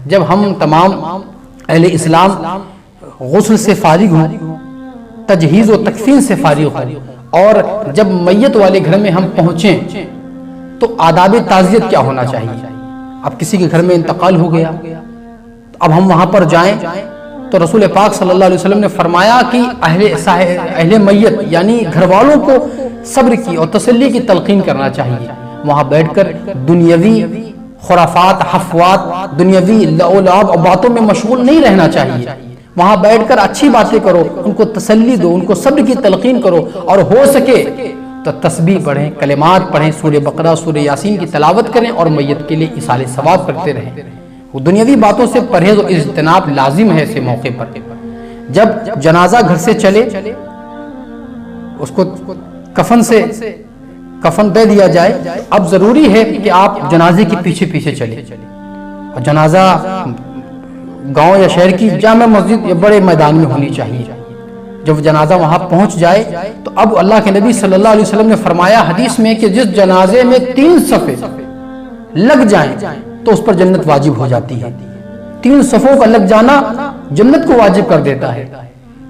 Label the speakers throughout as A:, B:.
A: جب ہم تمام اہل اسلام غسل سے فارغ ہوں، تجہیز و تکفین سے فارغ ہوں، اور جب میت والے گھر میں ہم پہنچیں تو آداب تعزیت کیا ہونا چاہیے؟ اب کسی کے گھر میں انتقال ہو گیا، اب ہم وہاں پر جائیں تو رسول پاک صلی اللہ علیہ وسلم نے فرمایا کہ اہل میت یعنی گھر والوں کو صبر کی اور تسلی کی تلقین کرنا چاہیے۔ وہاں بیٹھ کر دنیاوی خرافات، حفوات، دنیاوی لعب اور باتوں میں مشغول نہیں رہنا چاہیے۔ وہاں بیٹھ کر اچھی باتیں کرو، ان کو تسلی دو، ان کو صبر کی تلقین کرو، اور ہو سکے تو تسبیح پڑھیں، کلمات پڑھیں، سورہ بقرہ، سورہ یاسین کی تلاوت کریں اور میت کے لیے ایصال ثواب کرتے رہیں۔ وہ دنیاوی باتوں سے پرہیز و اجتناب لازم ہے ایسے موقع پر۔ جب جنازہ گھر سے چلے اس کو کفن دے دیا جائے، اب ضروری ہے کہ آپ جنازے کے پیچھے پیچھے چلیں، اور جنازہ گاؤں یا شہر کی جامع مسجد یا بڑے میدان میں ہونی چاہیے۔ جب جنازہ وہاں پہنچ جائے تو اب اللہ کے نبی صلی اللہ علیہ وسلم نے فرمایا حدیث میں کہ جس جنازے میں 3 صفیں لگ جائیں تو اس پر جنت واجب ہو جاتی ہے۔ 3 صفوں کا لگ جانا جنت کو واجب کر دیتا ہے۔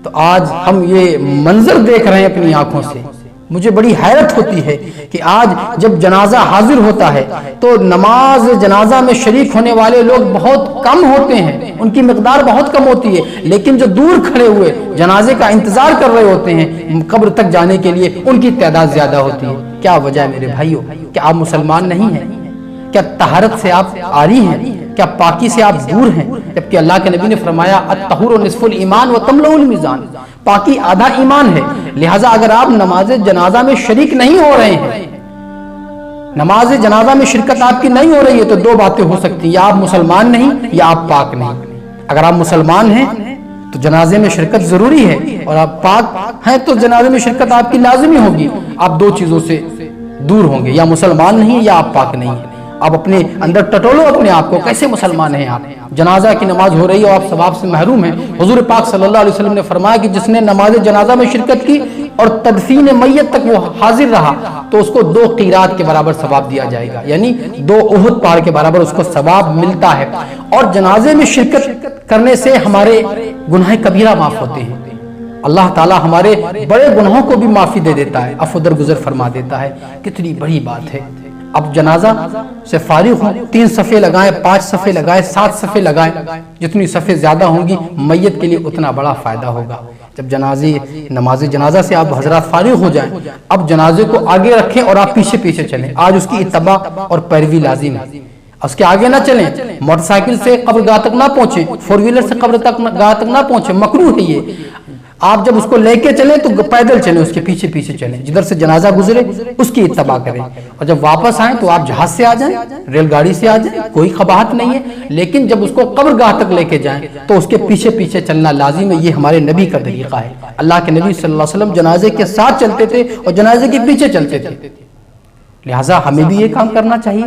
A: تو آج ہم یہ منظر دیکھ رہے ہیں اپنی آنکھوں سے، مجھے بڑی حیرت ہوتی ہے کہ آج جب جنازہ حاضر ہوتا ہے تو نماز جنازہ میں شریک ہونے والے لوگ بہت کم ہوتے ہیں، ان کی مقدار بہت کم ہوتی ہے، لیکن جو دور کھڑے ہوئے جنازے کا انتظار کر رہے ہوتے ہیں قبر تک جانے کے لیے، ان کی تعداد زیادہ ہوتی ہے۔ کیا وجہ ہے میرے بھائیوں؟ کیا آپ مسلمان نہیں ہیں؟ کیا طہارت سے آپ عاری ہیں؟ کیا پاکی سے آپ دور ہیں؟ جبکہ اللہ کے نبی نے فرمایا الطہور نصف الایمان وتملأ المیزان، پاکی آدھا ایمان ہے۔ لہٰذا اگر آپ نماز جنازہ میں شریک نہیں ہو رہے ہیں، نماز جنازہ میں شرکت آپ کی نہیں ہو رہی ہے، تو 2 باتیں ہو سکتی ہیں، یا آپ مسلمان نہیں یا آپ پاک نہیں۔ اگر آپ مسلمان ہیں تو جنازے میں شرکت ضروری ہے، اور آپ پاک ہیں تو جنازے میں شرکت آپ کی لازمی ہوگی۔ آپ 2 چیزوں سے دور ہوں گے، یا مسلمان نہیں یا آپ پاک نہیں ہیں۔ آپ اپنے اندر ٹٹولو اپنے آپ کو، کیسے مسلمان ہیں آپ؟ جنازہ کی نماز ہو رہی ہے اور آپ ثواب سے محروم ہیں۔ حضور پاک صلی اللہ علیہ وسلم نے فرمایا کہ جس نے نماز جنازہ میں شرکت کی اور تدفین میت تک وہ حاضر رہا تو اس کو 2 قیرات کے برابر ثواب دیا جائے گا، یعنی 2 احد پہاڑ کے برابر اس کو ثواب ملتا ہے۔ اور جنازے میں شرکت کرنے سے ہمارے گناہ کبیرہ معاف ہوتے ہیں، اللہ تعالی ہمارے بڑے گناہوں کو بھی معافی دے دیتا ہے، عفو درگزر فرما دیتا ہے۔ کتنی بڑی بات ہے۔ اب جنازہ سے فارغ ہوں، 3 صفیں لگائیں، 5 صفیں لگائیں، 7 صفیں لگائیں، جتنی صفیں زیادہ ہوں گی میت کے لیے اتنا بڑا فائدہ ہوگا۔ جب نماز جنازہ سے آپ حضرات فارغ ہو جائیں، اب جنازے کو آگے رکھیں اور آپ پیچھے پیچھے چلیں۔ آج اس کی اتباع اور پیروی لازم ہے، اس کے آگے نہ چلیں، موٹر سائیکل سے قبرگاہ تک نہ پہنچیں، 4 ویلر سے قبرگاہ تک نہ پہنچیں، مکروہ ہے یہ۔ آپ جب اس کو لے کے چلیں تو پیدل چلیں، اس کے پیچھے پیچھے چلیں، جدھر سے جنازہ گزرے اس کی اتباع کریں۔ اور جب واپس آئیں تو آپ جہاز سے آ جائیں، ریل گاڑی سے آ جائیں، کوئی قباحت نہیں ہے، لیکن جب اس کو قبرگاہ تک لے کے جائیں تو اس کے پیچھے پیچھے چلنا لازم ہے۔ یہ ہمارے نبی کا طریقہ ہے۔ اللہ کے نبی صلی اللہ علیہ وسلم جنازے کے ساتھ چلتے تھے اور جنازے کے پیچھے چلتے تھے، لہٰذا ہمیں بھی یہ کام کرنا چاہیے۔